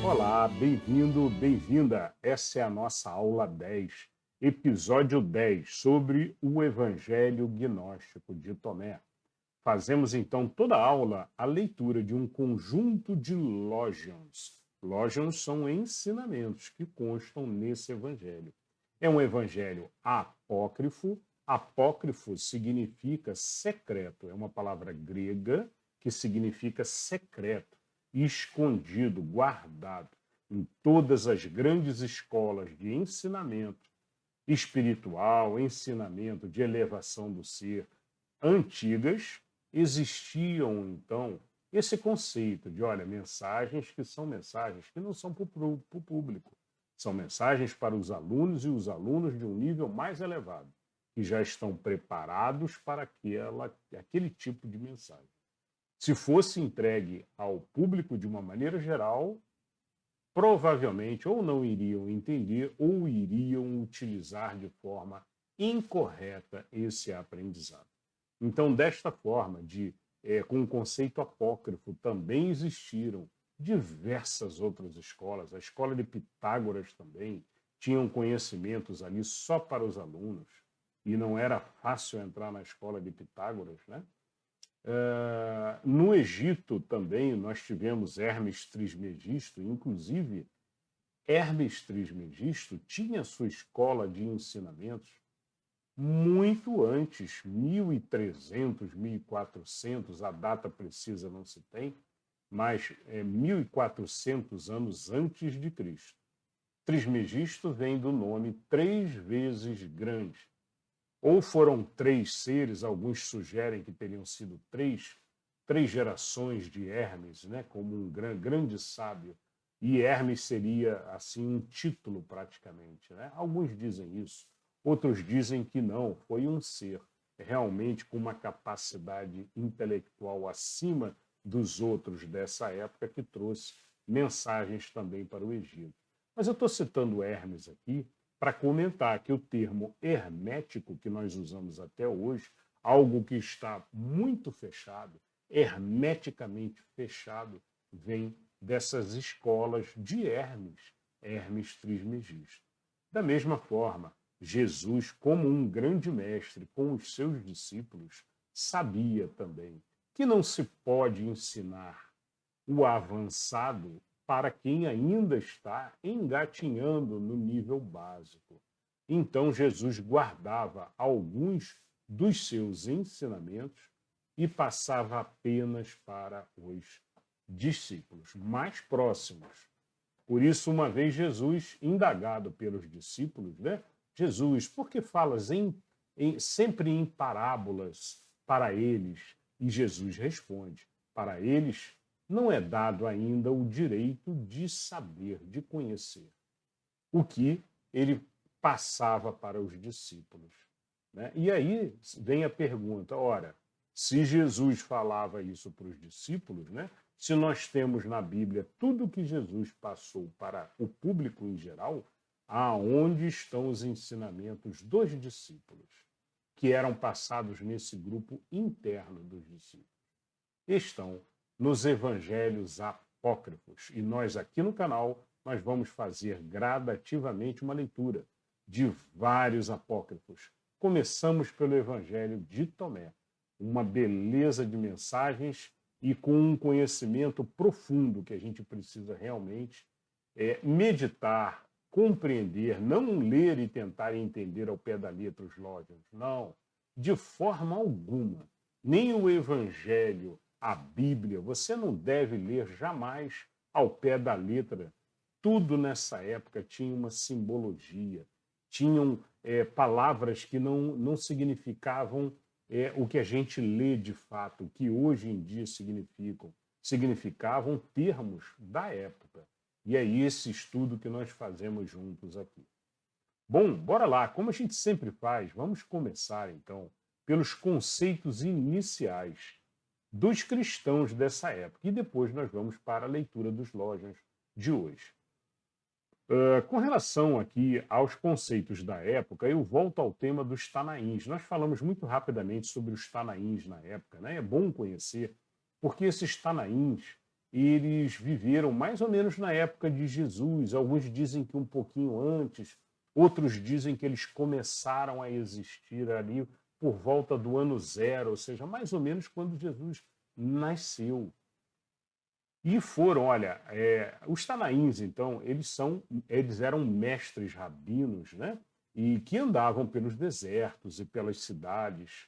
Olá, bem-vindo, bem-vinda. Essa é a nossa aula 10, episódio 10, sobre o Evangelho Gnóstico de Tomé. Fazemos então toda a aula a leitura de um conjunto de logions. Logions são ensinamentos que constam nesse evangelho. É um evangelho apócrifo. Apócrifo significa secreto, é uma palavra grega que significa secreto, escondido, guardado. Em todas as grandes escolas de ensinamento espiritual, ensinamento de elevação do ser antigas, existiam, então, esse conceito de, olha, mensagens que são mensagens que não são para o público, são mensagens para os alunos e os alunos de um nível mais elevado, que já estão preparados para aquele tipo de mensagem. Se fosse entregue ao público de uma maneira geral, provavelmente ou não iriam entender ou iriam utilizar de forma incorreta esse aprendizado. Então, desta forma, com o conceito apócrifo, também existiram diversas outras escolas. A escola de Pitágoras também tinham conhecimentos ali só para os alunos, e não era fácil entrar na escola de Pitágoras, né? No Egito também nós tivemos Hermes Trismegisto, inclusive Hermes Trismegisto tinha sua escola de ensinamentos muito antes, 1300, 1400, a data precisa não se tem, mas 1400 anos antes de Cristo. Trismegisto vem do nome três vezes grande. Ou foram três seres, alguns sugerem que teriam sido três gerações de Hermes, né, como um grande sábio. E Hermes seria, assim, um título praticamente, né? Alguns dizem isso. Outros dizem que não, foi um ser realmente com uma capacidade intelectual acima dos outros dessa época que trouxe mensagens também para o Egito. Mas eu estou citando Hermes aqui para comentar que o termo hermético que nós usamos até hoje, algo que está muito fechado, hermeticamente fechado, vem dessas escolas de Hermes, Hermes Trismegisto. Da mesma forma, Jesus, como um grande mestre com os seus discípulos, sabia também que não se pode ensinar o avançado para quem ainda está engatinhando no nível básico. Então, Jesus guardava alguns dos seus ensinamentos e passava apenas para os discípulos mais próximos. Por isso, uma vez Jesus, indagado pelos discípulos, né? Jesus, por que falas sempre em parábolas para eles? E Jesus responde, para eles não é dado ainda o direito de saber, de conhecer o que ele passava para os discípulos, né? E aí vem a pergunta, ora, se Jesus falava isso para os discípulos, né? Se nós temos na Bíblia tudo o que Jesus passou para o público em geral, aonde estão os ensinamentos dos discípulos, que eram passados nesse grupo interno dos discípulos? Estão nos evangelhos apócrifos. E nós aqui no canal, nós vamos fazer gradativamente uma leitura de vários apócrifos. Começamos pelo evangelho de Tomé, uma beleza de mensagens e com um conhecimento profundo que a gente precisa realmente meditar, compreender, não ler e tentar entender ao pé da letra os lógios, não, de forma alguma. Nem o evangelho, a Bíblia, você não deve ler jamais ao pé da letra. Tudo nessa época tinha uma simbologia, tinham palavras que não significavam o que a gente lê de fato, o que hoje em dia significavam termos da época. E é esse estudo que nós fazemos juntos aqui. Bom, bora lá, como a gente sempre faz, vamos começar então pelos conceitos iniciais dos cristãos dessa época. E depois nós vamos para a leitura dos lógios de hoje. Com relação aqui aos conceitos da época, eu volto ao tema dos Tanaíns. Nós falamos muito rapidamente sobre os Tanaíns na época, né? É bom conhecer, porque esses Tanaíns, eles viveram mais ou menos na época de Jesus. Alguns dizem que um pouquinho antes, outros dizem que eles começaram a existir ali por volta do ano zero, ou seja, mais ou menos quando Jesus nasceu. E foram, olha, os tanaíns, então, eles eram mestres rabinos, né? E que andavam pelos desertos e pelas cidades,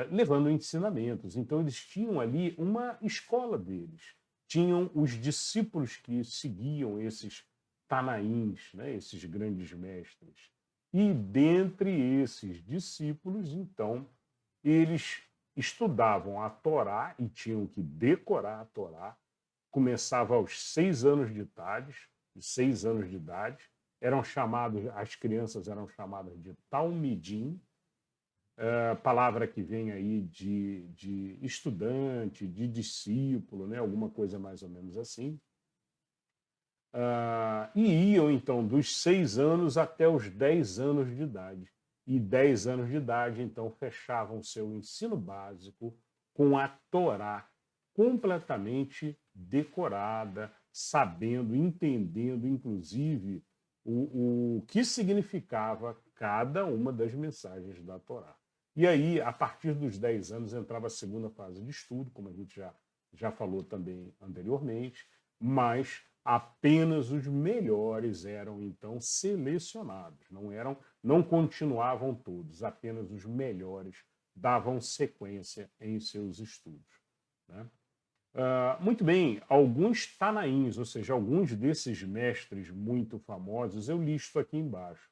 levando ensinamentos. Então, eles tinham ali uma escola deles. Tinham os discípulos que seguiam esses tanaíns, né? Esses grandes mestres. E dentre esses discípulos, então, eles estudavam a Torá e tinham que decorar a Torá. Começava aos 6 anos de idade, eram chamados, as crianças eram chamadas de talmidim, palavra que vem aí de estudante, de discípulo, né? Alguma coisa mais ou menos assim. E iam, então, dos 6 anos até os 10 anos de idade. E 10 anos de idade, então, fechavam seu ensino básico com a Torá completamente decorada, sabendo, entendendo, inclusive, o que significava cada uma das mensagens da Torá. E aí, a partir dos 10 anos, entrava a segunda fase de estudo, como a gente já falou também anteriormente, mas apenas os melhores eram então selecionados, não continuavam todos, apenas os melhores davam sequência em seus estudos, né? Muito bem, alguns tanaíns, ou seja, alguns desses mestres muito famosos, eu listo aqui embaixo.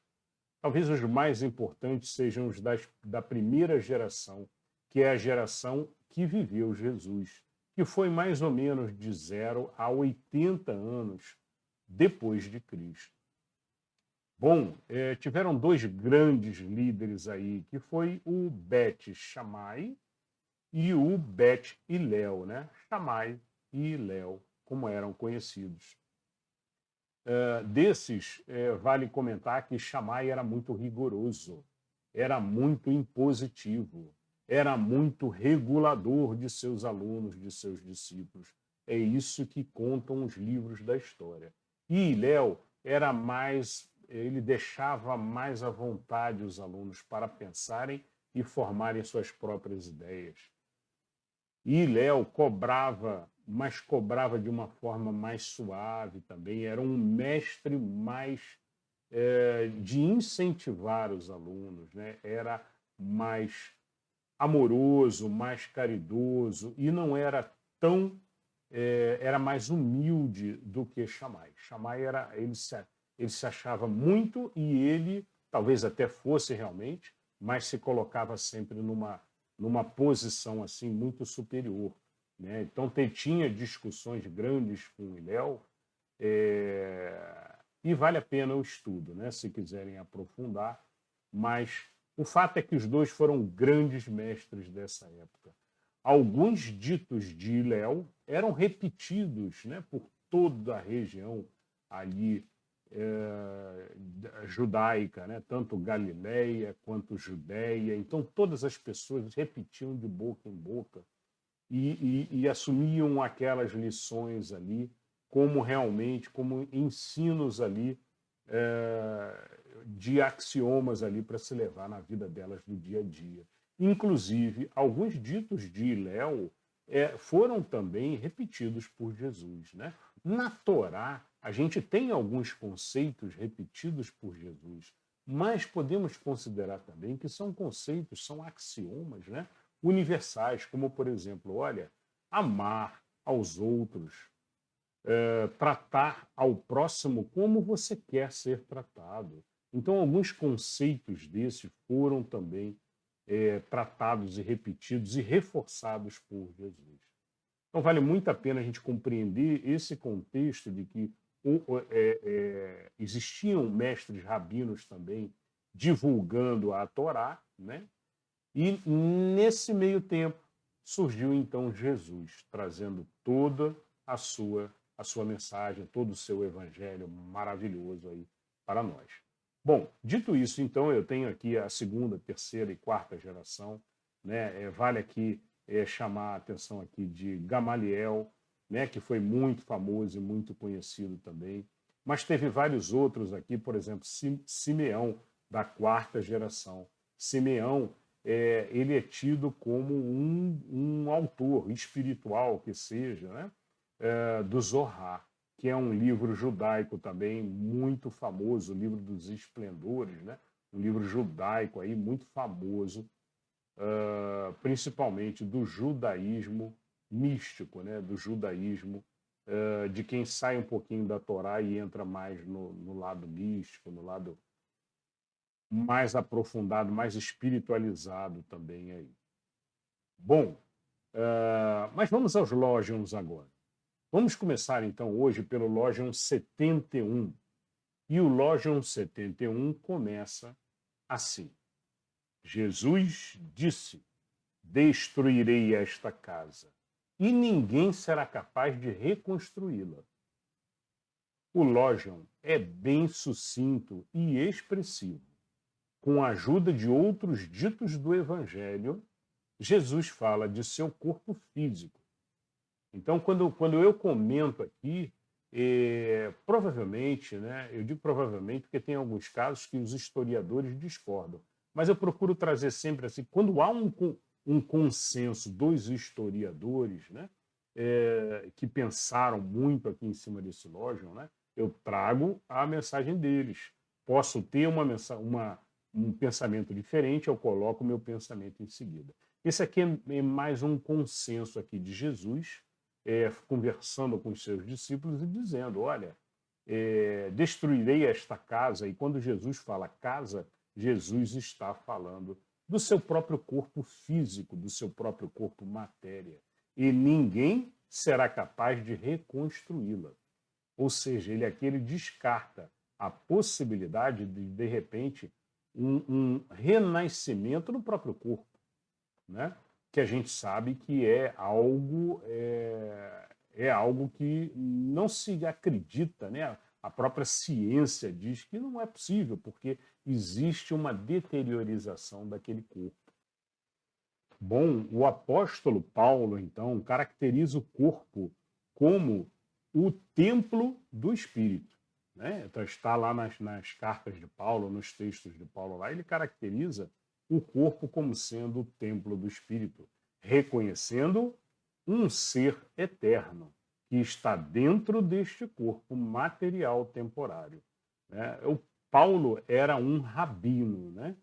Talvez os mais importantes sejam os da primeira geração, que é a geração que viveu Jesus, que foi mais ou menos de 0 a 80 anos depois de Cristo. Bom, tiveram 2 grandes líderes aí, que foi o Bet Shammai e o Bet Hillel, né? Shammai e Hillel, como eram conhecidos. Desses, vale comentar que Shammai era muito rigoroso, era muito impositivo, era muito regulador de seus alunos, de seus discípulos. É isso que contam os livros da história. E Hillel era mais, ele deixava mais à vontade os alunos para pensarem e formarem suas próprias ideias. E Léo cobrava, mas cobrava de uma forma mais suave também. Era um mestre mais de incentivar os alunos, né? Era mais amoroso, mais caridoso e não era tão era mais humilde do que Shammai. Shammai ele se achava muito e ele talvez até fosse realmente, mas se colocava sempre numa posição assim muito superior, né? Então tinha discussões grandes com o Hillel, e vale a pena o estudo, né? Se quiserem aprofundar, mas o fato é que os dois foram grandes mestres dessa época. Alguns ditos de Hillel eram repetidos, né, por toda a região ali judaica, né, tanto Galileia quanto Judéia. Então todas as pessoas repetiam de boca em boca e assumiam aquelas lições ali como realmente, como ensinos ali de axiomas ali para se levar na vida delas do dia a dia. Inclusive, alguns ditos de Hillel foram também repetidos por Jesus, né? Na Torá, a gente tem alguns conceitos repetidos por Jesus, mas podemos considerar também que são conceitos, são axiomas, né? Universais, como, por exemplo, olha, amar aos outros, tratar ao próximo como você quer ser tratado. Então, alguns conceitos desses foram também tratados e repetidos e reforçados por Jesus. Então, vale muito a pena a gente compreender esse contexto de que existiam mestres rabinos também divulgando a Torá, né? E nesse meio tempo surgiu então Jesus, trazendo toda a sua mensagem, todo o seu evangelho maravilhoso aí para nós. Bom, dito isso, então, eu tenho aqui a segunda, terceira e quarta geração, né? Vale aqui chamar a atenção aqui de Gamaliel, né, que foi muito famoso e muito conhecido também. Mas teve vários outros aqui, por exemplo, Simeão, da quarta geração. Simeão, ele é tido como um autor espiritual, que seja, né, do Zohar, que é um livro judaico também muito famoso, o livro dos esplendores, né? Um livro judaico aí muito famoso, principalmente do judaísmo místico, né? Do judaísmo de quem sai um pouquinho da Torá e entra mais no lado místico, no lado mais aprofundado, mais espiritualizado também aí. Bom, mas vamos aos Lógions agora. Vamos começar então hoje pelo Lógion 71. E o Lógion 71 começa assim: Jesus disse: destruirei esta casa, e ninguém será capaz de reconstruí-la. O Lógion é bem sucinto e expressivo. Com a ajuda de outros ditos do Evangelho, Jesus fala de seu corpo físico. Então, quando eu comento aqui, provavelmente, né, eu digo provavelmente porque tem alguns casos que os historiadores discordam, mas eu procuro trazer sempre assim, quando há um consenso dos historiadores, né, que pensaram muito aqui em cima desse Lógion, né, eu trago a mensagem deles. Posso ter um pensamento diferente, eu coloco o meu pensamento em seguida. Esse aqui é mais um consenso aqui de Jesus, conversando com os seus discípulos e dizendo, olha, destruirei esta casa. E quando Jesus fala casa, Jesus está falando do seu próprio corpo físico, do seu próprio corpo matéria. E ninguém será capaz de reconstruí-la. Ou seja, ele descarta a possibilidade de repente, um renascimento no próprio corpo, né? Que a gente sabe que é algo que não se acredita, né? A própria ciência diz que não é possível, porque existe uma deteriorização daquele corpo. Bom, o apóstolo Paulo, então, caracteriza o corpo como o templo do Espírito, né? Então, está lá nas cartas de Paulo, nos textos de Paulo lá, ele caracteriza o corpo como sendo o templo do Espírito, reconhecendo um ser eterno que está dentro deste corpo material temporário, né? O Paulo era um rabino, né?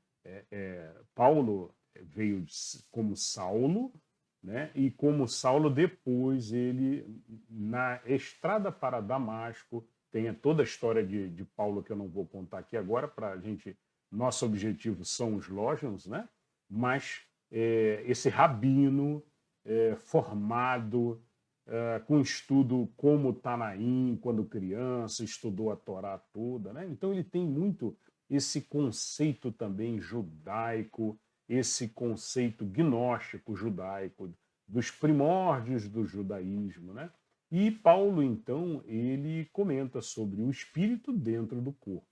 Paulo veio como Saulo, né? E como Saulo depois ele na estrada para Damasco tem toda a história de Paulo que eu não vou contar aqui agora para a gente. Nosso objetivo são os Lógions, né? Mas esse rabino formado com estudo como Tanaim, quando criança, estudou a Torá toda, né? Então ele tem muito esse conceito também judaico, esse conceito gnóstico judaico, dos primórdios do judaísmo, né? E Paulo, então, ele comenta sobre o espírito dentro do corpo.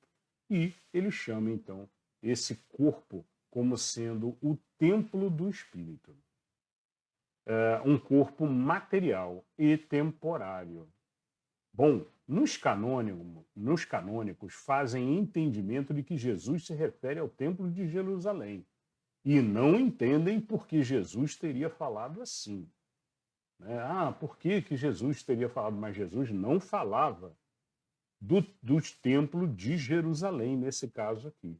E ele chama, então, esse corpo como sendo o templo do espírito. Um corpo material e temporário. Bom, nos canônicos fazem entendimento de que Jesus se refere ao templo de Jerusalém e não entendem por que Jesus teria falado assim. Por que Jesus teria falado? Mas Jesus não falava do templo de Jerusalém, nesse caso aqui.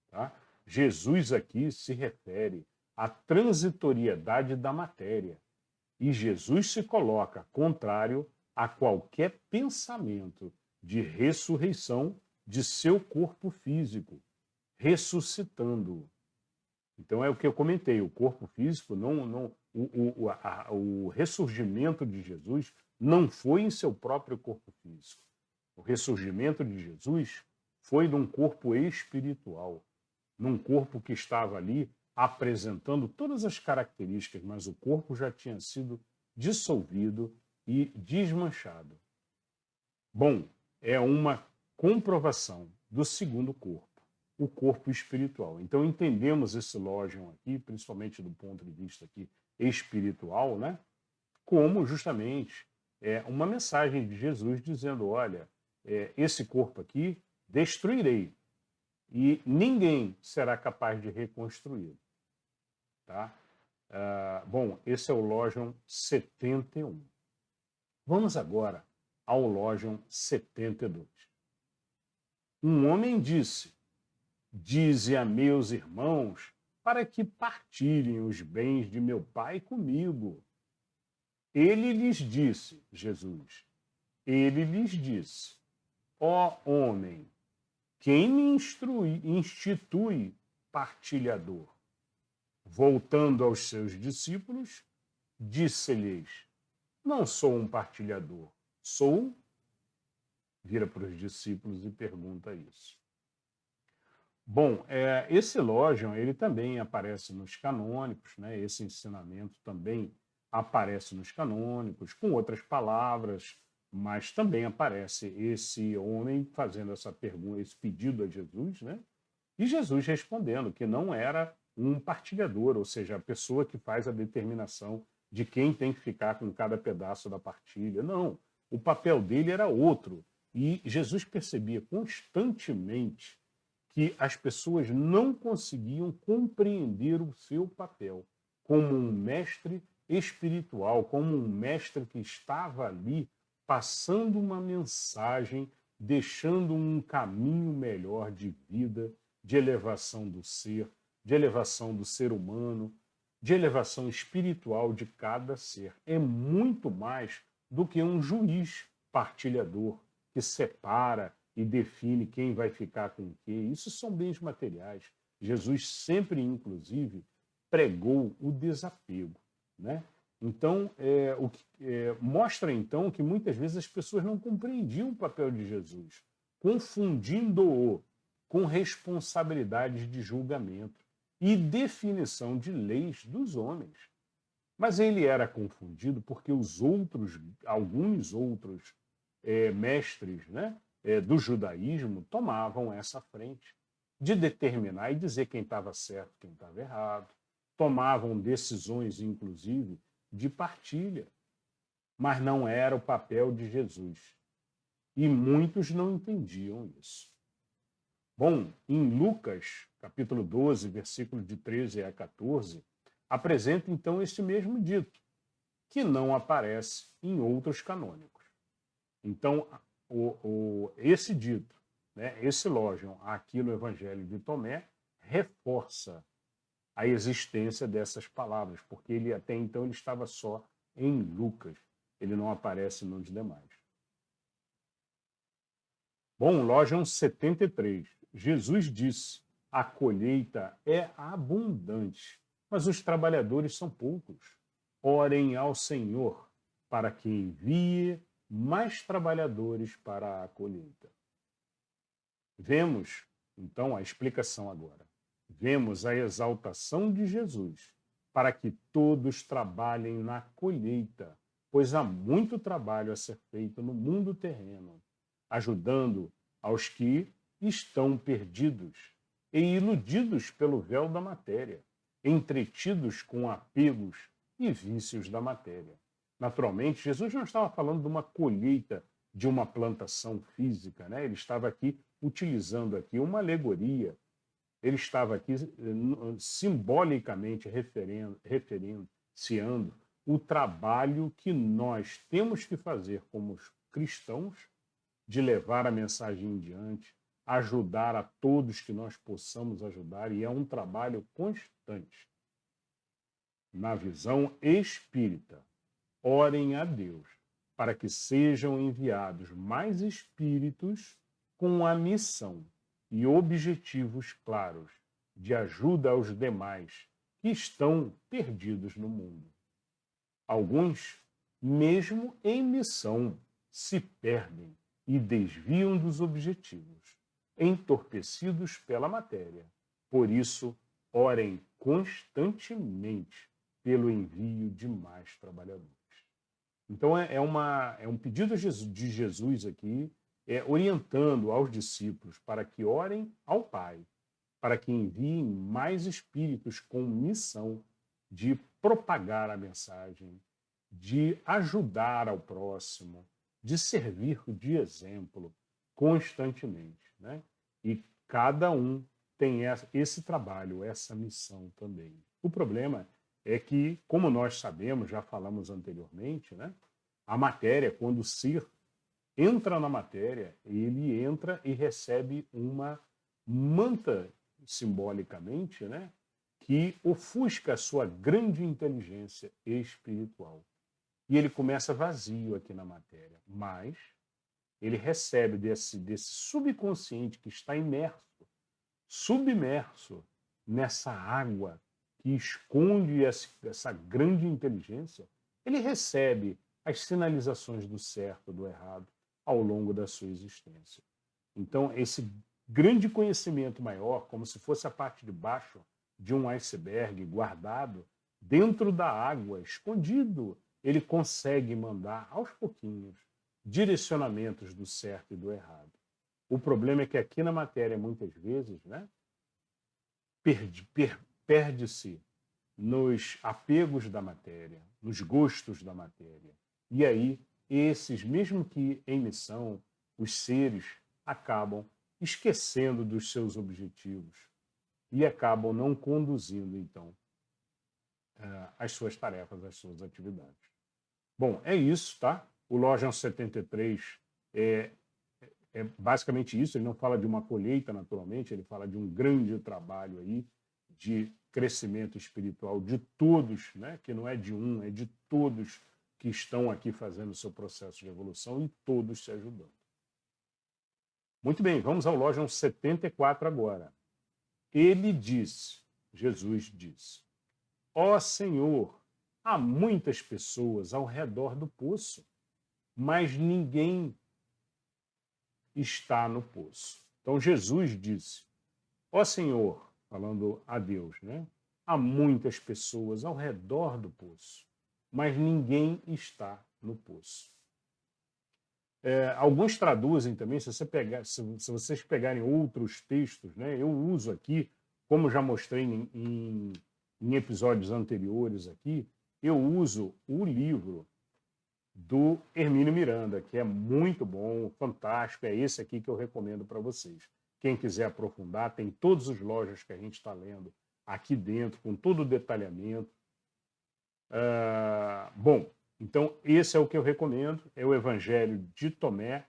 Tá? Jesus aqui se refere à transitoriedade da matéria. E Jesus se coloca contrário a qualquer pensamento de ressurreição de seu corpo físico, ressuscitando-o. Então é o que eu comentei, o corpo físico, o ressurgimento de Jesus não foi em seu próprio corpo físico. O ressurgimento de Jesus foi de um corpo espiritual, num corpo que estava ali apresentando todas as características, mas o corpo já tinha sido dissolvido e desmanchado. Bom, é uma comprovação do segundo corpo, o corpo espiritual. Então entendemos esse Lógion aqui, principalmente do ponto de vista aqui espiritual, né? Como justamente uma mensagem de Jesus dizendo: olha, esse corpo aqui destruirei e ninguém será capaz de reconstruí-lo. Tá? Bom, esse é o Logion 71. Vamos agora ao Logion 72. Um homem disse: dize a meus irmãos para que partilhem os bens de meu pai comigo. Ele lhes disse, Jesus, ele lhes disse: ó homem, quem me institui partilhador? Voltando aos seus discípulos, disse-lhes: não sou um partilhador, sou. Vira para os discípulos e pergunta isso. Bom, esse Logion, ele também aparece nos canônicos, né? Esse ensinamento também aparece nos canônicos, com outras palavras, mas também aparece esse homem fazendo essa pergunta, esse pedido a Jesus, né? E Jesus respondendo que não era um partilhador, ou seja, a pessoa que faz a determinação de quem tem que ficar com cada pedaço da partilha. Não, o papel dele era outro. E Jesus percebia constantemente que as pessoas não conseguiam compreender o seu papel como um mestre espiritual, como um mestre que estava ali passando uma mensagem, deixando um caminho melhor de vida, de elevação do ser, de elevação do ser humano, de elevação espiritual de cada ser. É muito mais do que um juiz partilhador que separa e define quem vai ficar com o quê. Isso são bens materiais. Jesus sempre, inclusive, pregou o desapego, né? Então, mostra então que muitas vezes as pessoas não compreendiam o papel de Jesus, confundindo-o com responsabilidades de julgamento e definição de leis dos homens. Mas ele era confundido porque alguns outros mestres, né, do judaísmo tomavam essa frente de determinar e dizer quem estava certo, quem estava errado. Tomavam decisões, inclusive, de partilha. Mas não era o papel de Jesus. E muitos não entendiam isso. Bom, em Lucas, capítulo 12, versículo de 13 a 14, apresenta então esse mesmo dito, que não aparece em outros canônicos. Então, esse dito, né, esse Logion aqui no Evangelho de Tomé, reforça a existência dessas palavras, porque ele até então ele estava só em Lucas, ele não aparece nos demais. Bom, Logion 73. Jesus disse: a colheita é abundante, mas os trabalhadores são poucos. Orem ao Senhor para que envie mais trabalhadores para a colheita. Vemos, então, a explicação agora. Vemos a exaltação de Jesus para que todos trabalhem na colheita, pois há muito trabalho a ser feito no mundo terreno, ajudando aos que estão perdidos e iludidos pelo véu da matéria, entretidos com apegos e vícios da matéria. Naturalmente, Jesus não estava falando de uma colheita de uma plantação física, né? Ele estava aqui utilizando aqui uma alegoria, ele estava aqui simbolicamente referenciando o trabalho que nós temos que fazer como cristãos de levar a mensagem em diante, ajudar a todos que nós possamos ajudar, e é um trabalho constante. Na visão espírita, orem a Deus para que sejam enviados mais espíritos com a missão e objetivos claros de ajuda aos demais que estão perdidos no mundo. Alguns, mesmo em missão, se perdem e desviam dos objetivos, entorpecidos pela matéria. Por isso, orem constantemente pelo envio de mais trabalhadores. Então, é um pedido de Jesus aqui, orientando aos discípulos para que orem ao Pai, para que enviem mais espíritos com missão de propagar a mensagem, de ajudar ao próximo, de servir de exemplo constantemente, né? E cada um tem esse trabalho, essa missão também. O problema é que, como nós sabemos, já falamos anteriormente, né? A matéria, quando o ser entra na matéria, ele entra e recebe uma manta, simbolicamente, né? Que ofusca a sua grande inteligência espiritual. E ele começa vazio aqui na matéria, mas ele recebe desse subconsciente que está imerso, submerso nessa água que esconde essa grande inteligência, ele recebe as sinalizações do certo, do errado, ao longo da sua existência. Então, esse grande conhecimento maior, como se fosse a parte de baixo de um iceberg guardado dentro da água, escondido, ele consegue mandar aos pouquinhos direcionamentos do certo e do errado. O problema é que aqui na matéria, muitas vezes, né, perde-se nos apegos da matéria, nos gostos da matéria. E aí, esses, mesmo que em missão, os seres acabam esquecendo dos seus objetivos e acabam não conduzindo, então, as suas tarefas, as suas atividades. Bom, é isso, tá? O Loja 73 é basicamente isso. Ele não fala de uma colheita, naturalmente, ele fala de um grande trabalho aí de crescimento espiritual de todos, né? Que não é de um, é de todos que estão aqui fazendo o seu processo de evolução e todos se ajudando. Muito bem, vamos ao Loja 74 agora. Ele disse, Jesus disse, ó Senhor, há muitas pessoas ao redor do poço, mas ninguém está no poço. Então Jesus disse, ó Senhor, falando a Deus, né? Há muitas pessoas ao redor do poço, mas ninguém está no poço. Alguns traduzem também, se vocês pegarem outros textos, né? Eu uso aqui, como já mostrei em episódios anteriores aqui, eu uso o livro do Hermínio Miranda, que é muito bom, fantástico, é esse aqui que eu recomendo para vocês. Quem quiser aprofundar, tem todos os lojas que a gente está lendo aqui dentro, com todo o detalhamento. Bom, então esse é o que eu recomendo, é o Evangelho de Tomé,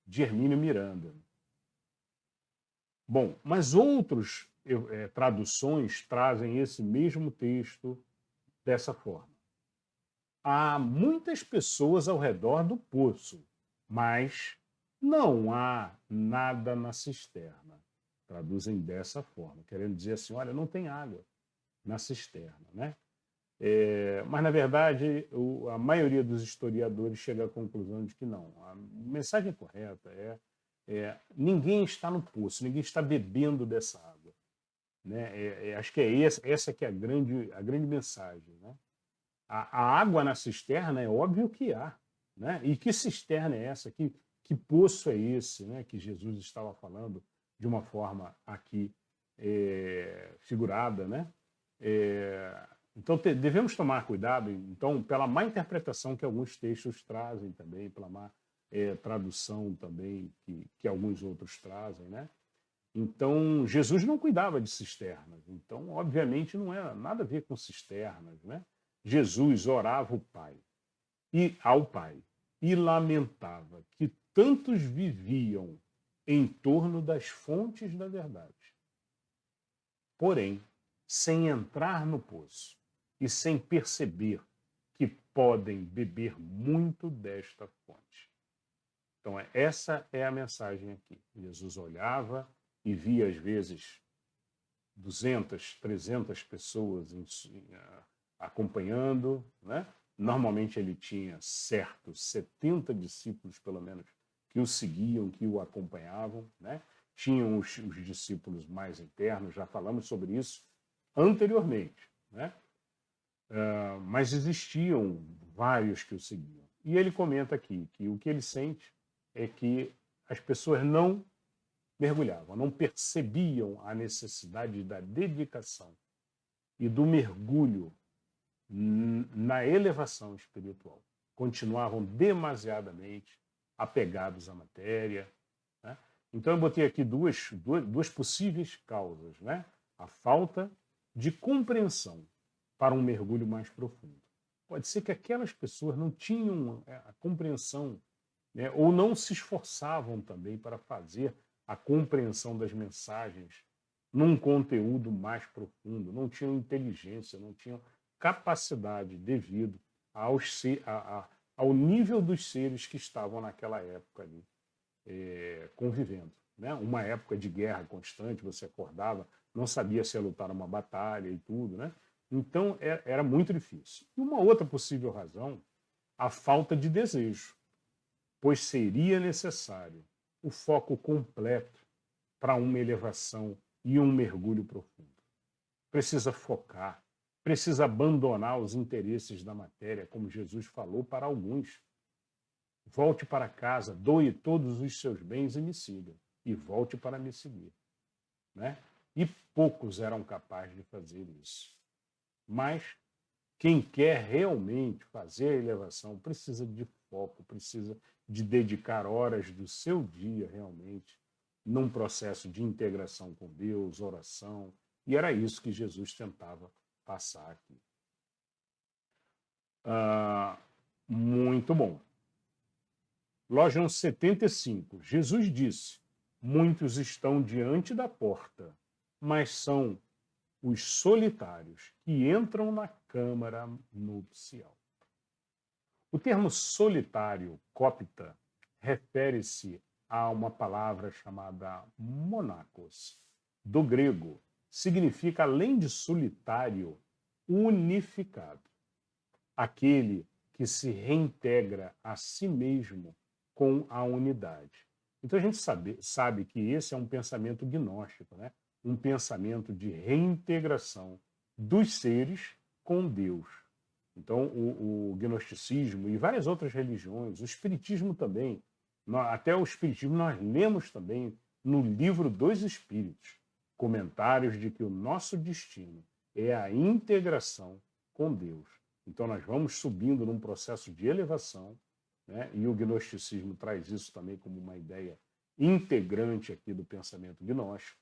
de Hermínio Miranda. Bom, mas outras traduções trazem esse mesmo texto dessa forma. Há muitas pessoas ao redor do poço, mas não há nada na cisterna. Traduzem dessa forma, querendo dizer assim, olha, não tem água na cisterna, né? Mas, na verdade, a maioria dos historiadores chega à conclusão de que não. A mensagem correta ninguém está no poço, ninguém está bebendo dessa água. Né? Acho que essa que é a grande mensagem, né? A água na cisterna é óbvio que há. Né? E que cisterna é essa? Que poço é esse, né? Que Jesus estava falando de uma forma aqui figurada. Né? Então devemos tomar cuidado, então, pela má interpretação que alguns textos trazem também, pela má tradução também que alguns outros trazem. Né? Então, Jesus não cuidava de cisternas. Então, obviamente, não é nada a ver com cisternas. Né? Jesus orava ao Pai e lamentava que tantos viviam em torno das fontes da verdade, porém, sem entrar no poço e sem perceber que podem beber muito desta fonte. Então, essa é a mensagem aqui. Jesus olhava e via, às vezes, 200, 300 pessoas acompanhando, né? Normalmente ele tinha certos 70 discípulos, pelo menos, que o seguiam, que o acompanhavam, né? Tinham os discípulos mais internos, já falamos sobre isso anteriormente, né? Mas existiam vários que o seguiam. E ele comenta aqui que o que ele sente é que as pessoas não mergulhavam, não percebiam a necessidade da dedicação e do mergulho na elevação espiritual. Continuavam demasiadamente apegados à matéria, né? Então eu botei aqui duas possíveis causas, né? A falta de compreensão para um mergulho mais profundo. Pode ser que aquelas pessoas não tinham a compreensão, né? Ou não se esforçavam também para fazer a compreensão das mensagens num conteúdo mais profundo, não tinham inteligência, não tinham capacidade devido ao nível dos seres que estavam naquela época ali convivendo. Né? Uma época de guerra constante, você acordava, não sabia se ia lutar uma batalha e tudo. Né? Então era muito difícil. E uma outra possível razão, a falta de desejo, pois seria necessário o foco completo para uma elevação e um mergulho profundo. Precisa focar, precisa abandonar os interesses da matéria, como Jesus falou para alguns. Volte para casa, doe todos os seus bens e me siga. E volte para me seguir. Né? E poucos eram capazes de fazer isso. Mas quem quer realmente fazer a elevação precisa de foco, precisa de dedicar horas do seu dia realmente num processo de integração com Deus, oração. E era isso que Jesus tentava passar aqui. Muito bom. Loja 75. Jesus disse: muitos estão diante da porta, mas são os solitários que entram na câmara nupcial. O termo solitário, copta, refere-se a uma palavra chamada monacos, do grego. Significa, além de solitário, unificado. Aquele que se reintegra a si mesmo com a unidade. Então a gente sabe que esse é um pensamento gnóstico, né? Um pensamento de reintegração dos seres com Deus. Então o gnosticismo e várias outras religiões, o espiritismo também, até o espiritismo nós lemos também no livro dos Espíritos, comentários de que o nosso destino é a integração com Deus. Então nós vamos subindo num processo de elevação, né? E o gnosticismo traz isso também como uma ideia integrante aqui do pensamento gnóstico,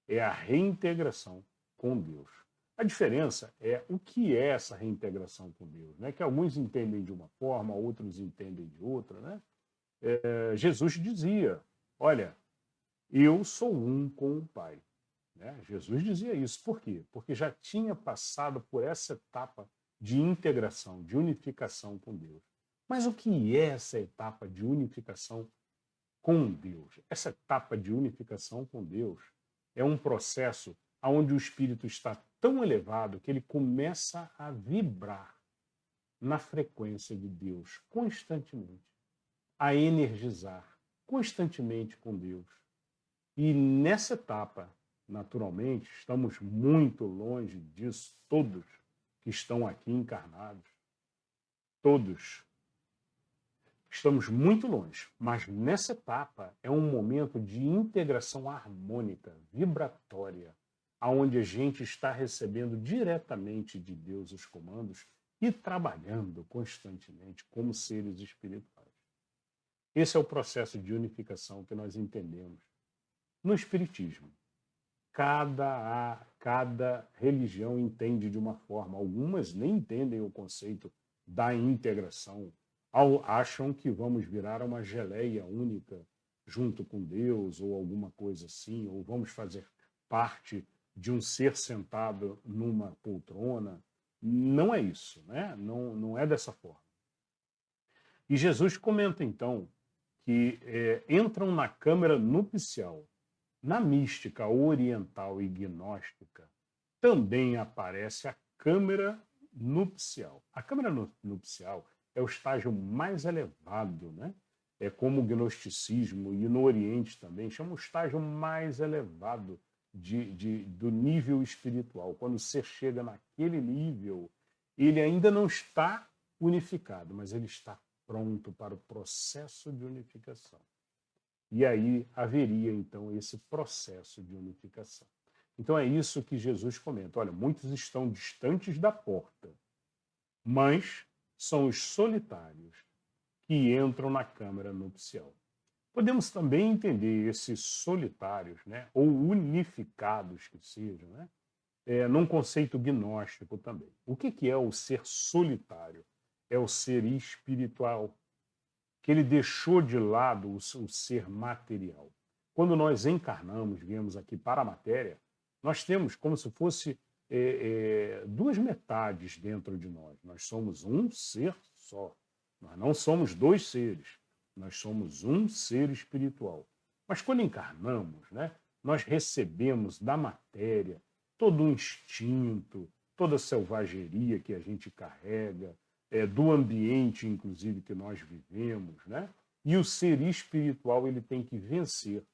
é a reintegração com Deus. A diferença é o que é essa reintegração com Deus, né? Que alguns entendem de uma forma, outros entendem de outra. Né? Jesus dizia, olha, eu sou um com o Pai. Né? Jesus dizia isso. Por quê? Porque já tinha passado por essa etapa de integração, de unificação com Deus. Mas o que é essa etapa de unificação com Deus? Essa etapa de unificação com Deus é um processo onde o espírito está tão elevado que ele começa a vibrar na frequência de Deus constantemente, a energizar constantemente com Deus. E nessa etapa, naturalmente, estamos muito longe disso, todos que estão aqui encarnados, todos estamos muito longe, mas nessa etapa é um momento de integração harmônica, vibratória, aonde a gente está recebendo diretamente de Deus os comandos e trabalhando constantemente como seres espirituais. Esse é o processo de unificação que nós entendemos no Espiritismo. Cada religião entende de uma forma, algumas nem entendem o conceito da integração, acham que vamos virar uma geleia única junto com Deus ou alguma coisa assim, ou vamos fazer parte de um ser sentado numa poltrona. Não é isso, né? Não é dessa forma. E Jesus comenta então que entram na câmara nupcial. Na mística oriental e gnóstica também aparece a câmara nupcial. A câmara nupcial é o estágio mais elevado, né? É como o gnosticismo e no Oriente também chama o estágio mais elevado do nível espiritual. Quando o ser chega naquele nível, ele ainda não está unificado, mas ele está pronto para o processo de unificação. E aí haveria, então, esse processo de unificação. Então é isso que Jesus comenta. Olha, muitos estão distantes da porta, mas são os solitários que entram na câmara nupcial. Podemos também entender esses solitários, né, ou unificados que sejam, né, num conceito gnóstico também. O que é o ser solitário? É o ser espiritual, que ele deixou de lado o ser material. Quando nós encarnamos, viemos aqui para a matéria, nós temos como se fosse duas metades dentro de nós. Nós somos um ser só. Nós não somos dois seres. Nós somos um ser espiritual. Mas quando encarnamos, né, nós recebemos da matéria todo o instinto, toda a selvageria que a gente carrega, do ambiente, inclusive, que nós vivemos, né? E o ser espiritual ele tem que vencer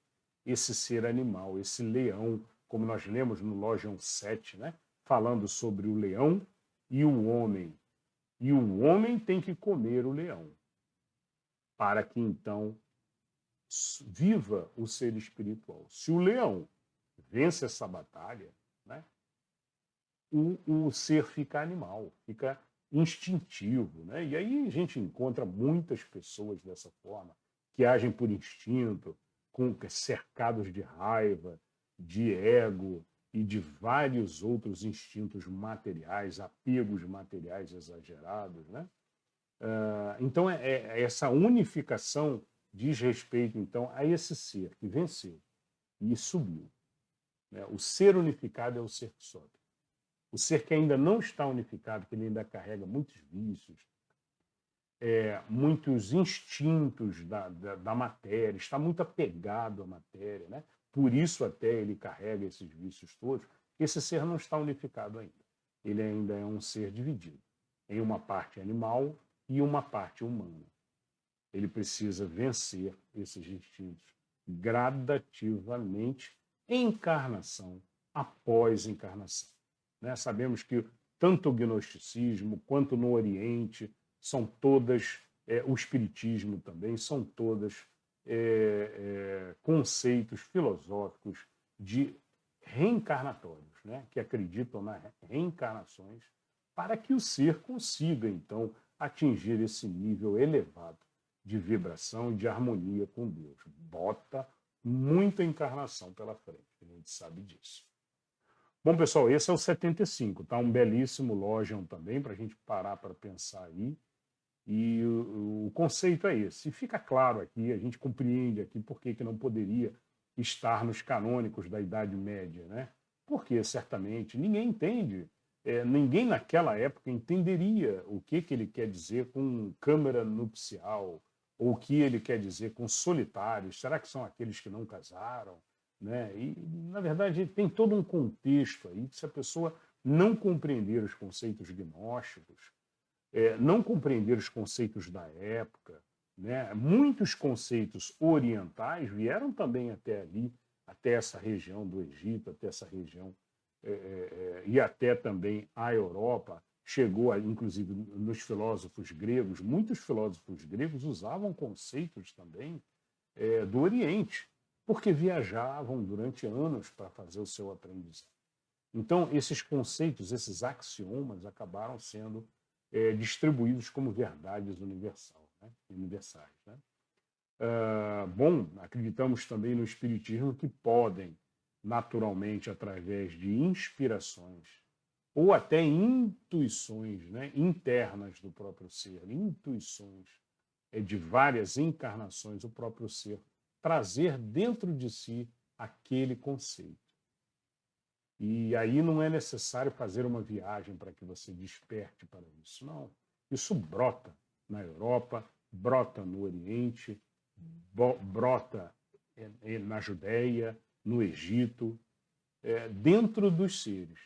esse ser animal, esse leão, como nós lemos no Lógion 7, né? Falando sobre o leão e o homem. E o homem tem que comer o leão, para que então viva o ser espiritual. Se o leão vence essa batalha, né? O ser fica animal, fica instintivo, né? E aí a gente encontra muitas pessoas dessa forma, que agem por instinto, cercados de raiva, de ego e de vários outros instintos materiais, apegos materiais exagerados, né? Então, essa unificação diz respeito, então, a esse ser que venceu e subiu, né? O ser unificado é o ser que sobe. O ser que ainda não está unificado, que ele ainda carrega muitos vícios, muitos instintos da matéria, está muito apegado à matéria, né? Por isso até ele carrega esses vícios todos. Esse ser não está unificado ainda. Ele ainda é um ser dividido em uma parte animal e uma parte humana. Ele precisa vencer esses instintos gradativamente, encarnação após encarnação. Né? Sabemos que tanto o gnosticismo quanto no Oriente são todas, o espiritismo também, são todas conceitos filosóficos de reencarnatórios, né? Que acreditam nas reencarnações para que o ser consiga, então, atingir esse nível elevado de vibração e de harmonia com Deus. Bota muita encarnação pela frente, a gente sabe disso. Bom, pessoal, esse é o 75, tá? Um belíssimo Lógion também, para a gente parar para pensar aí. E o conceito é esse. E fica claro aqui, a gente compreende aqui por que não poderia estar nos canônicos da Idade Média, né? Porque, certamente, ninguém entende, ninguém naquela época entenderia o que ele quer dizer com câmara nupcial, ou o que ele quer dizer com solitários. Será que são aqueles que não casaram? Né? E, na verdade, tem todo um contexto aí que, se a pessoa não compreender os conceitos gnósticos, não compreender os conceitos da época, né? Muitos conceitos orientais vieram também até ali, até essa região do Egito, até essa região, e até também a Europa, chegou, inclusive, nos filósofos gregos. Muitos filósofos gregos usavam conceitos também do Oriente, porque viajavam durante anos para fazer o seu aprendizado. Então, esses conceitos, esses axiomas, acabaram sendo distribuídos como verdades universais. Né? Bom, acreditamos também no Espiritismo que podem, naturalmente, através de inspirações ou até intuições, né, internas do próprio ser, intuições de várias encarnações, o próprio ser trazer dentro de si aquele conceito. E aí não é necessário fazer uma viagem para que você desperte para isso. Não. Isso brota na Europa, brota no Oriente, brota na Judéia, no Egito, dentro dos seres.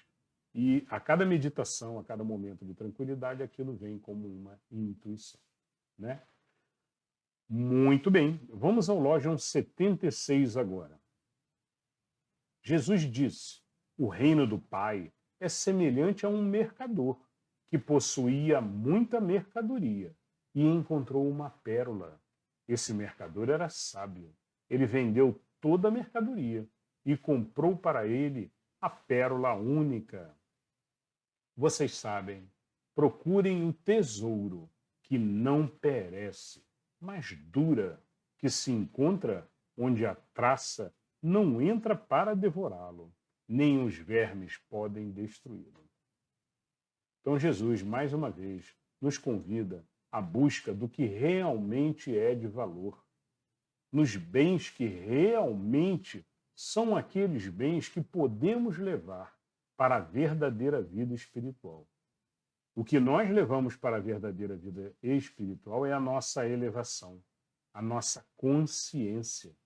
E a cada meditação, a cada momento de tranquilidade, aquilo vem como uma intuição. Né? Muito bem. Vamos ao Lógion 76 agora. Jesus disse: o reino do Pai é semelhante a um mercador que possuía muita mercadoria e encontrou uma pérola. Esse mercador era sábio. Ele vendeu toda a mercadoria e comprou para ele a pérola única. Vocês sabem procurem o tesouro que não perece, mas dura, que se encontra onde a traça não entra para devorá-lo, nem os vermes podem destruí-lo. Então, Jesus, mais uma vez, nos convida à busca do que realmente é de valor, nos bens que realmente são aqueles bens que podemos levar para a verdadeira vida espiritual. O que nós levamos para a verdadeira vida espiritual é a nossa elevação, a nossa consciência.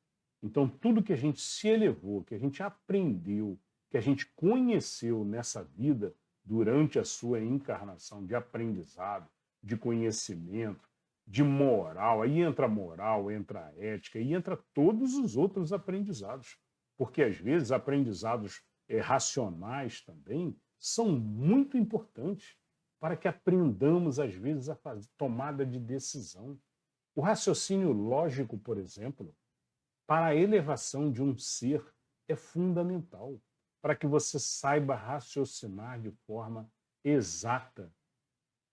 Então, tudo que a gente se elevou, que a gente aprendeu, que a gente conheceu nessa vida durante a sua encarnação de aprendizado, de conhecimento, de moral, aí entra a moral, entra a ética, e entra todos os outros aprendizados. Porque, às vezes, aprendizados racionais também são muito importantes para que aprendamos, às vezes, a fazer tomada de decisão. O raciocínio lógico, por exemplo, para a elevação de um ser é fundamental, para que você saiba raciocinar de forma exata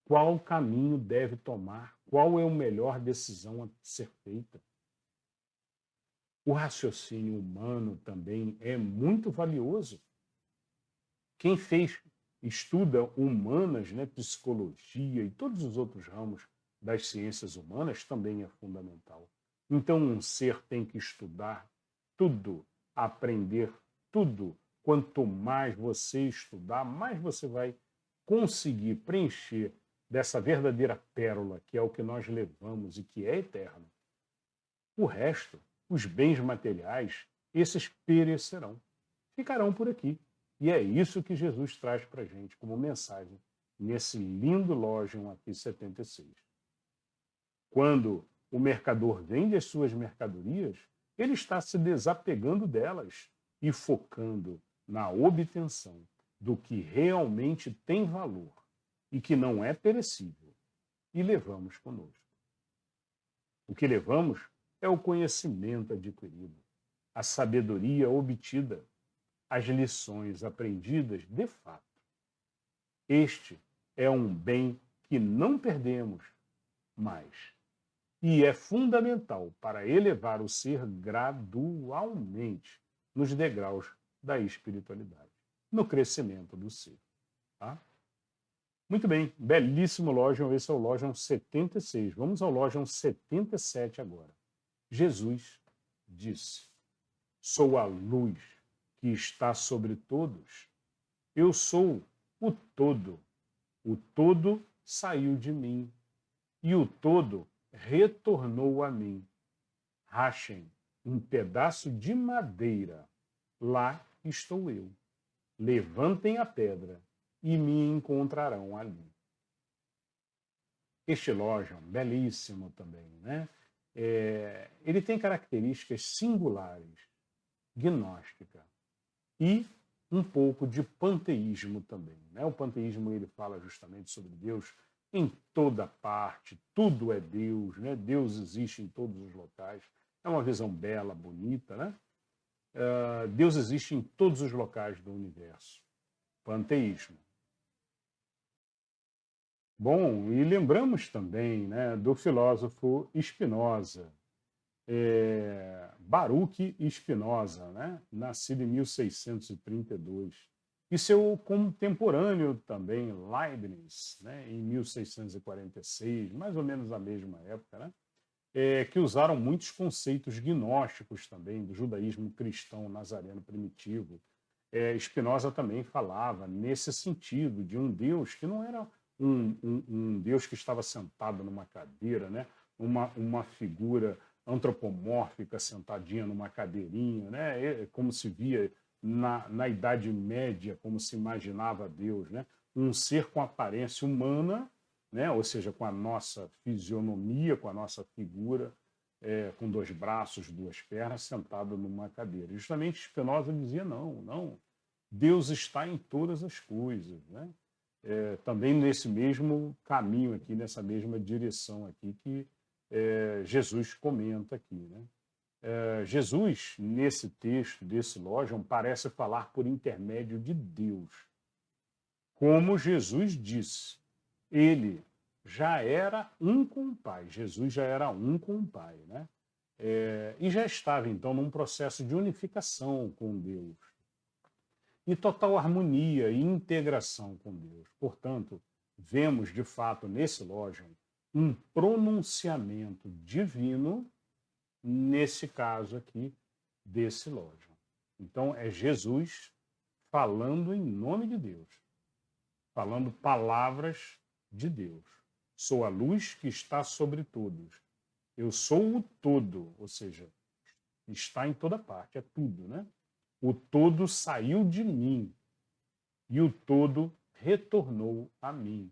qual caminho deve tomar, qual é a melhor decisão a ser feita. O raciocínio humano também é muito valioso. Quem estuda humanas, né, psicologia e todos os outros ramos das ciências humanas também é fundamental. Então, um ser tem que estudar tudo, aprender tudo. Quanto mais você estudar, mais você vai conseguir preencher dessa verdadeira pérola, que é o que nós levamos e que é eterno. O resto, os bens materiais, esses perecerão, ficarão por aqui. E é isso que Jesus traz para a gente como mensagem nesse lindo Lógion aqui 76. Quando o mercador vende as suas mercadorias, ele está se desapegando delas e focando na obtenção do que realmente tem valor e que não é perecível, e levamos conosco. O que levamos é o conhecimento adquirido, a sabedoria obtida, as lições aprendidas de fato. Este é um bem que não perdemos mais e é fundamental para elevar o ser gradualmente nos degraus da espiritualidade, no crescimento do ser. Tá? Muito bem, belíssimo Lógion, esse é o Lógion 76. Vamos ao Lógion 77 agora. Jesus disse: sou a luz que está sobre todos. Eu sou o todo. O todo saiu de mim e o todo retornou a mim. Rachem um pedaço de madeira. Lá estou eu. Levantem a pedra e me encontrarão ali. Este Lógion, belíssimo também, né? Ele tem características singulares, gnóstica e um pouco de panteísmo também. Né? O panteísmo ele fala justamente sobre Deus em toda parte, tudo é Deus, né? Deus existe em todos os locais. É uma visão bela, bonita, né? Deus existe em todos os locais do universo. Panteísmo. Bom, e lembramos também, né, do filósofo Spinoza, Baruch Spinoza, né, nascido em 1632, e seu contemporâneo também, Leibniz, né, em 1646, mais ou menos a mesma época, né, que usaram muitos conceitos gnósticos também, do judaísmo cristão nazareno primitivo. Spinoza também falava nesse sentido, de um Deus que não era um Deus que estava sentado numa cadeira, né? uma figura antropomórfica sentadinha numa cadeirinha, né? Como se via na Idade Média, como se imaginava Deus, né? Um ser com aparência humana, né? Ou seja, com a nossa fisionomia, com a nossa figura, com dois braços, duas pernas, sentado numa cadeira. Justamente Spinoza dizia, não, Deus está em todas as coisas, né? Também nesse mesmo caminho aqui, nessa mesma direção aqui que Jesus comenta aqui, né? Jesus, nesse texto desse Lógion, parece falar por intermédio de Deus. Como Jesus disse, ele já era um com o Pai. Jesus já era um com o Pai, né? E já estava, então, num processo de unificação com Deus. E total harmonia e integração com Deus. Portanto, vemos, de fato, nesse Lógion, um pronunciamento divino, nesse caso aqui, desse Lógion. Então, é Jesus falando em nome de Deus, falando palavras de Deus. Sou a luz que está sobre todos. Eu sou o todo, ou seja, está em toda parte, é tudo, né? O todo saiu de mim e o todo retornou a mim.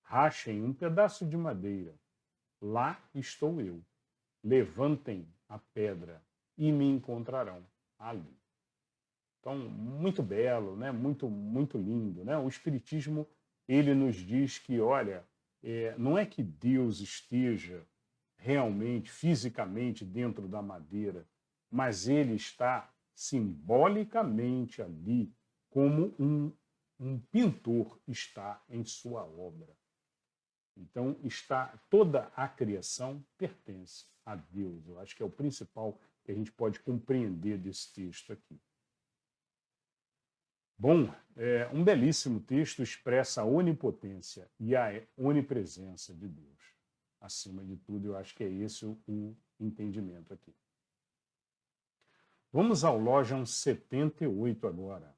Rachem um pedaço de madeira. Lá estou eu. Levantem a pedra e me encontrarão ali. Então, muito belo, né? Muito lindo, né? O Espiritismo, ele nos diz que, olha, não é que Deus esteja realmente, fisicamente dentro da madeira, mas ele está simbolicamente ali, como um pintor está em sua obra. Então, toda a criação pertence a Deus. Eu acho que é o principal que a gente pode compreender desse texto aqui. Bom, um belíssimo texto expressa a onipotência e a onipresença de Deus. Acima de tudo, eu acho que é esse o entendimento aqui. Vamos ao Lógion 78 agora.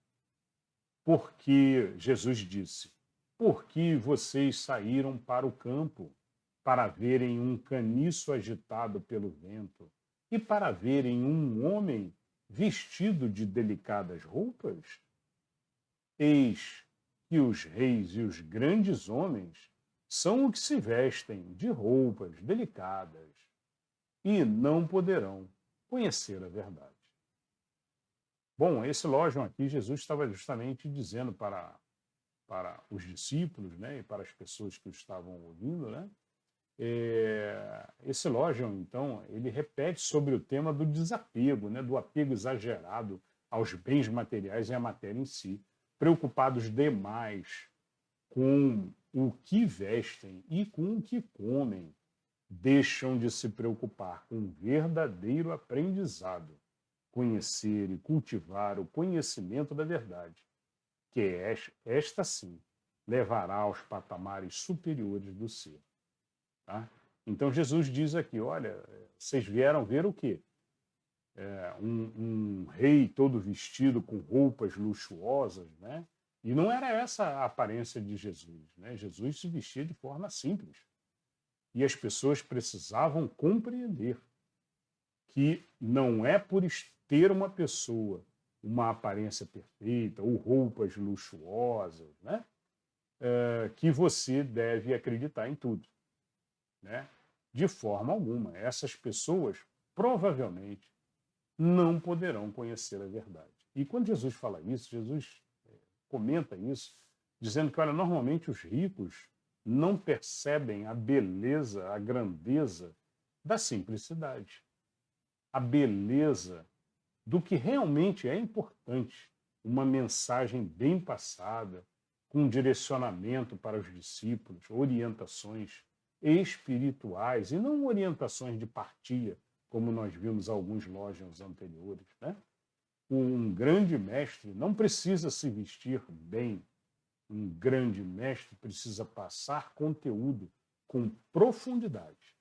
Porque Jesus disse: por que vocês saíram para o campo para verem um caniço agitado pelo vento e para verem um homem vestido de delicadas roupas? Eis que os reis e os grandes homens são os que se vestem de roupas delicadas e não poderão conhecer a verdade. Bom, esse Lógion aqui, Jesus estava justamente dizendo para os discípulos, né, e para as pessoas que o estavam ouvindo, né, esse Lógion, então, ele repete sobre o tema do desapego, né, do apego exagerado aos bens materiais e à matéria em si, preocupados demais com o que vestem e com o que comem, deixam de se preocupar com o verdadeiro aprendizado, conhecer e cultivar o conhecimento da verdade, que esta sim levará aos patamares superiores do ser. Tá? Então Jesus diz aqui, olha, vocês vieram ver o quê? Um rei todo vestido com roupas luxuosas, né? E não era essa a aparência de Jesus, né? Jesus se vestia de forma simples. E as pessoas precisavam compreender que não é por ter uma pessoa uma aparência perfeita ou roupas luxuosas, né? Que você deve acreditar em tudo, né? De forma alguma. Essas pessoas provavelmente não poderão conhecer a verdade. E quando Jesus fala isso, Jesus comenta isso, dizendo que, olha, normalmente os ricos não percebem a beleza, a grandeza da simplicidade, a beleza do que realmente é importante, uma mensagem bem passada, com direcionamento para os discípulos, orientações espirituais e não orientações de partilha, como nós vimos alguns Lógions anteriores, né? Um grande mestre não precisa se vestir bem. Um grande mestre precisa passar conteúdo com profundidade.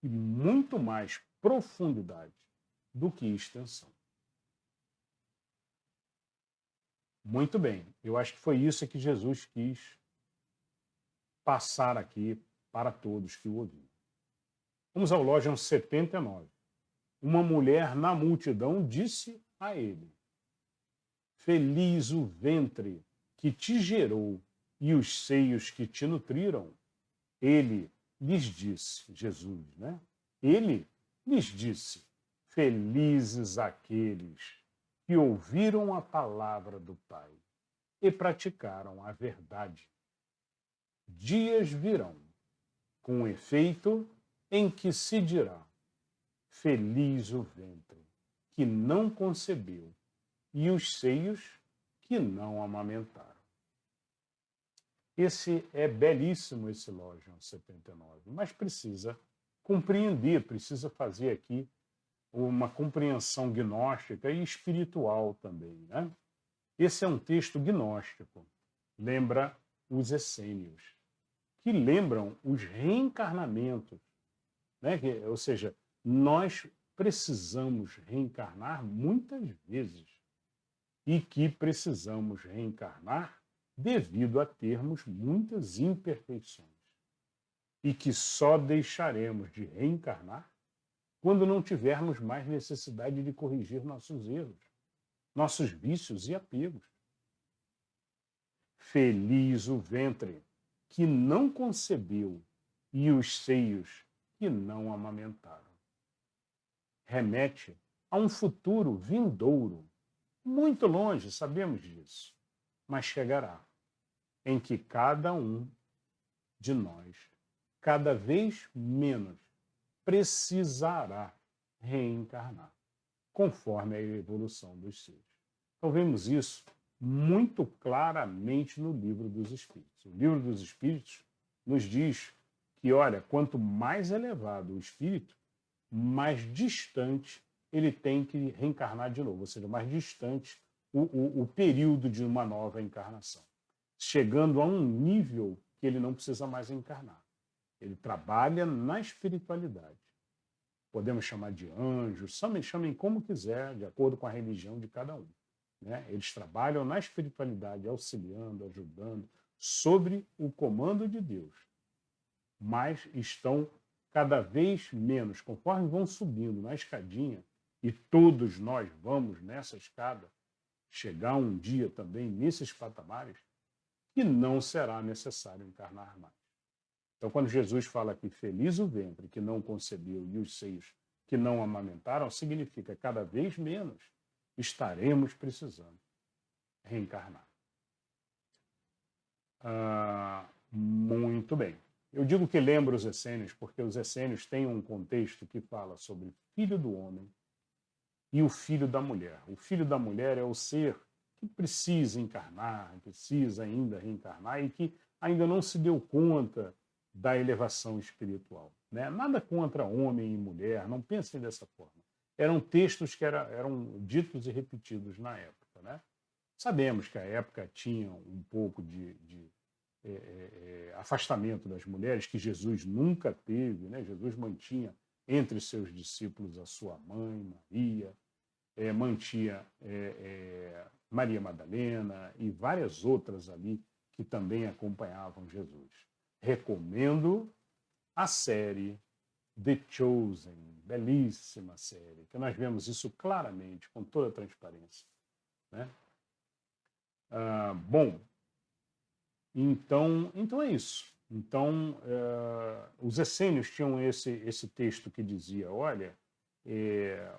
E muito mais profundidade do que extensão. Muito bem. Eu acho que foi isso que Jesus quis passar aqui para todos que o ouviram. Vamos ao Lógion 79. Uma mulher na multidão disse a ele: feliz o ventre que te gerou e os seios que te nutriram. Ele lhes disse, Jesus, né? Ele lhes disse: felizes aqueles que ouviram a palavra do Pai e praticaram a verdade. Dias virão, com efeito, em que se dirá: feliz o ventre que não concebeu e os seios que não amamentaram. Esse é belíssimo, esse Logion 79, mas precisa compreender, precisa fazer aqui uma compreensão gnóstica e espiritual também, né? Esse é um texto gnóstico, lembra os essênios, que lembram os reencarnamentos, né? Ou seja, nós precisamos reencarnar muitas vezes e que precisamos reencarnar devido a termos muitas imperfeições e que só deixaremos de reencarnar quando não tivermos mais necessidade de corrigir nossos erros, nossos vícios e apegos. Feliz o ventre que não concebeu e os seios que não amamentaram. Remete a um futuro vindouro, muito longe, sabemos disso, mas chegará, em que cada um de nós, cada vez menos, precisará reencarnar, conforme a evolução dos seres. Então vemos isso muito claramente no Livro dos Espíritos. O Livro dos Espíritos nos diz que, olha, quanto mais elevado o espírito, mais distante ele tem que reencarnar de novo, ou seja, mais distante o período de uma nova encarnação, chegando a um nível que ele não precisa mais encarnar. Ele trabalha na espiritualidade. Podemos chamar de anjos, chamem como quiser, de acordo com a religião de cada um, né? Eles trabalham na espiritualidade, auxiliando, ajudando, sobre o comando de Deus. Mas estão cada vez menos, conforme vão subindo na escadinha, e todos nós vamos nessa escada, chegar um dia também nesses patamares, que não será necessário encarnar mais. Então, quando Jesus fala aqui, feliz o ventre que não concebeu e os seios que não amamentaram, significa cada vez menos estaremos precisando reencarnar. Muito bem. Eu digo que lembra os essênios, porque os essênios têm um contexto que fala sobre filho do homem e o filho da mulher. O filho da mulher é o ser que precisa encarnar, precisa ainda reencarnar e que ainda não se deu conta da elevação espiritual, né? Nada contra homem e mulher, não pensem dessa forma. Eram textos que eram ditos e repetidos na época, né? Sabemos que a época tinha um pouco de afastamento das mulheres, que Jesus nunca teve, né? Jesus mantinha entre seus discípulos a sua mãe, Maria, mantinha Maria Madalena e várias outras ali que também acompanhavam Jesus. Recomendo a série The Chosen, belíssima série, que nós vemos isso claramente, com toda a transparência, né? Bom, então é isso. Então, os essênios tinham esse texto que dizia, olha,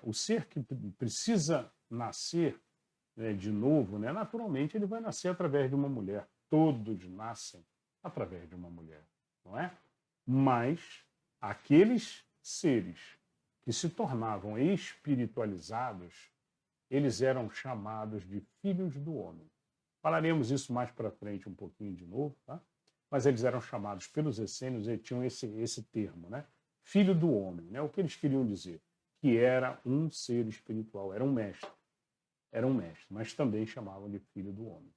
o ser que precisa nascer, né, de novo, né, naturalmente ele vai nascer através de uma mulher. Todos nascem através de uma mulher, não é? Mas aqueles seres que se tornavam espiritualizados, eles eram chamados de filhos do homem. Falaremos isso mais para frente um pouquinho de novo, tá? Mas eles eram chamados pelos essênios e tinham esse termo, né? Filho do homem, né? O que eles queriam dizer? Que era um ser espiritual, era um mestre, mas também chamavam de filho do homem.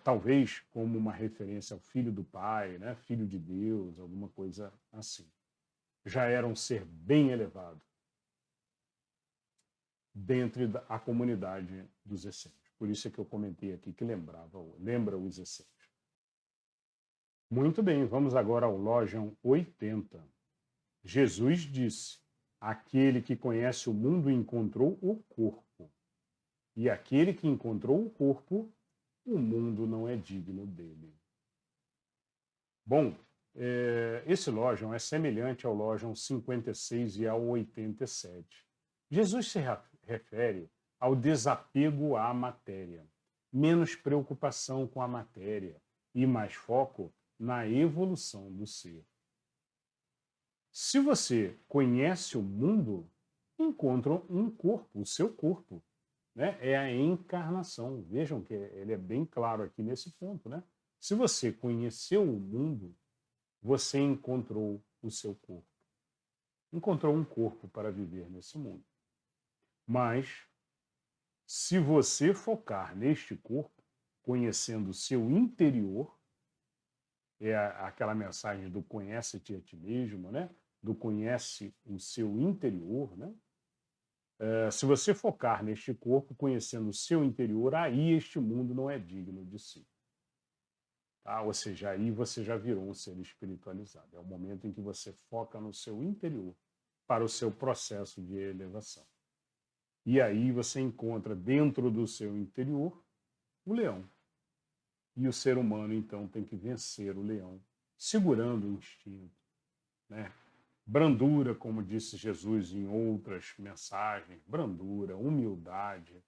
Talvez como uma referência ao filho do pai, né? Filho de Deus, alguma coisa assim. Já era um ser bem elevado dentro da comunidade dos essênios. Por isso é que eu comentei aqui que lembra os essênios. Muito bem, vamos agora ao Logion 80. Jesus disse, aquele que conhece o mundo encontrou o corpo, e aquele que encontrou o corpo, o mundo não é digno dele. Bom, esse Logion é semelhante ao Logion 56 e ao 87. Jesus se refere ao desapego à matéria, menos preocupação com a matéria e mais foco na evolução do ser. Se você conhece o mundo, encontra um corpo, o seu corpo, né? É a encarnação. Vejam que ele é bem claro aqui nesse ponto, né? Se você conheceu o mundo, você encontrou o seu corpo. Encontrou um corpo para viver nesse mundo. Mas, se você focar neste corpo, conhecendo o seu interior, é aquela mensagem do conhece-te a ti mesmo, né? Do conhece o seu interior, né? Se você focar neste corpo, conhecendo o seu interior, aí este mundo não é digno de si. Tá? Ou seja, aí você já virou um ser espiritualizado. É o momento em que você foca no seu interior para o seu processo de elevação. E aí você encontra dentro do seu interior o leão. E o ser humano, então, tem que vencer o leão, segurando o instinto, né? Brandura, como disse Jesus em outras mensagens, brandura, humildade,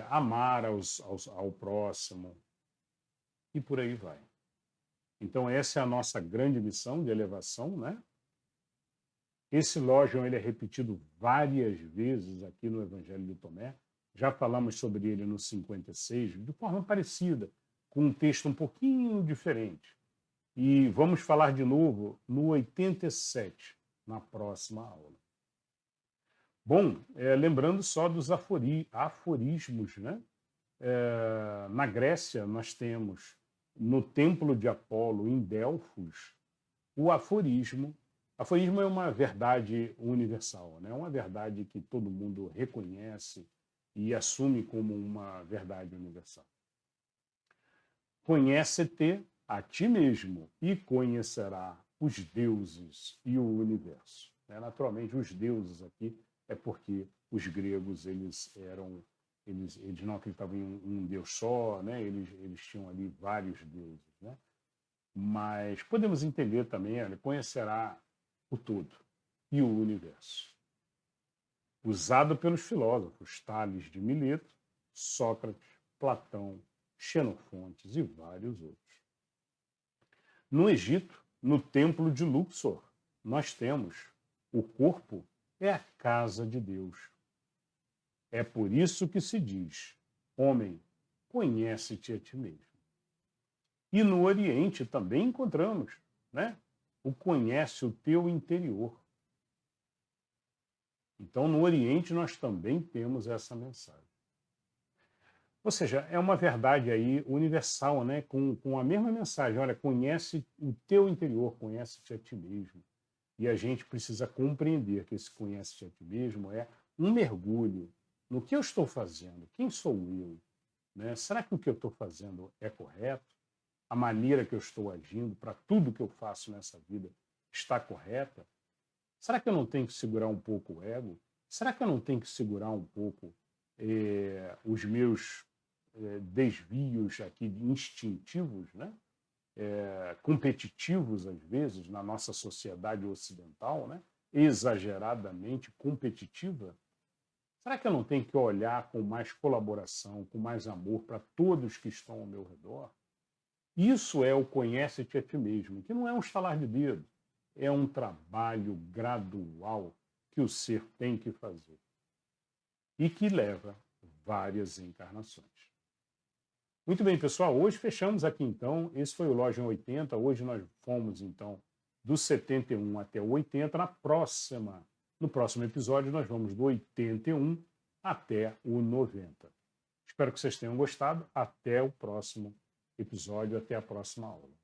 amar ao próximo, e por aí vai. Então, essa é a nossa grande missão de elevação, né? Esse lógion ele é repetido várias vezes aqui no Evangelho de Tomé. Já falamos sobre ele no 56, de forma parecida, com um texto um pouquinho diferente. E vamos falar de novo no 87, na próxima aula. Bom, lembrando só dos aforismos, né? Na Grécia, nós temos, no Templo de Apolo, em Delfos, o aforismo. Aforismo é uma verdade universal, né? Uma verdade que todo mundo reconhece e assume como uma verdade universal. Conhece-te a ti mesmo e conhecerá os deuses e o universo. Naturalmente, os deuses aqui é porque os gregos eles não acreditavam em um deus só, né? Eles tinham ali vários deuses, né? Mas podemos entender também, ele conhecerá o todo e o universo. Usado pelos filósofos Tales de Mileto, Sócrates, Platão, Xenofontes e vários outros. No Egito, no templo de Luxor, nós temos o corpo é a casa de Deus. É por isso que se diz, homem, conhece-te a ti mesmo. E no Oriente também encontramos, né? O conhece o teu interior. Então, no Oriente, nós também temos essa mensagem. Ou seja, é uma verdade aí universal, né? Com a mesma mensagem. Olha, conhece o teu interior, conhece-te a ti mesmo. E a gente precisa compreender que esse conhece-te a ti mesmo é um mergulho no que eu estou fazendo, quem sou eu, né? Será que o que eu estou fazendo é correto? A maneira que eu estou agindo para tudo que eu faço nessa vida está correta? Será que eu não tenho que segurar um pouco o ego? Será que eu não tenho que segurar um pouco os meus desvios aqui instintivos, né? Competitivos, às vezes, na nossa sociedade ocidental, né? Exageradamente competitiva? Será que eu não tenho que olhar com mais colaboração, com mais amor para todos que estão ao meu redor? Isso é o conhece-te a ti mesmo, que não é um estalar de dedo, é um trabalho gradual que o ser tem que fazer e que leva várias encarnações. Muito bem, pessoal, hoje fechamos aqui então, esse foi o Lógion 80, hoje nós fomos então do 71 até o 80, no próximo episódio nós vamos do 81 até o 90. Espero que vocês tenham gostado, até o próximo episódio, até a próxima aula.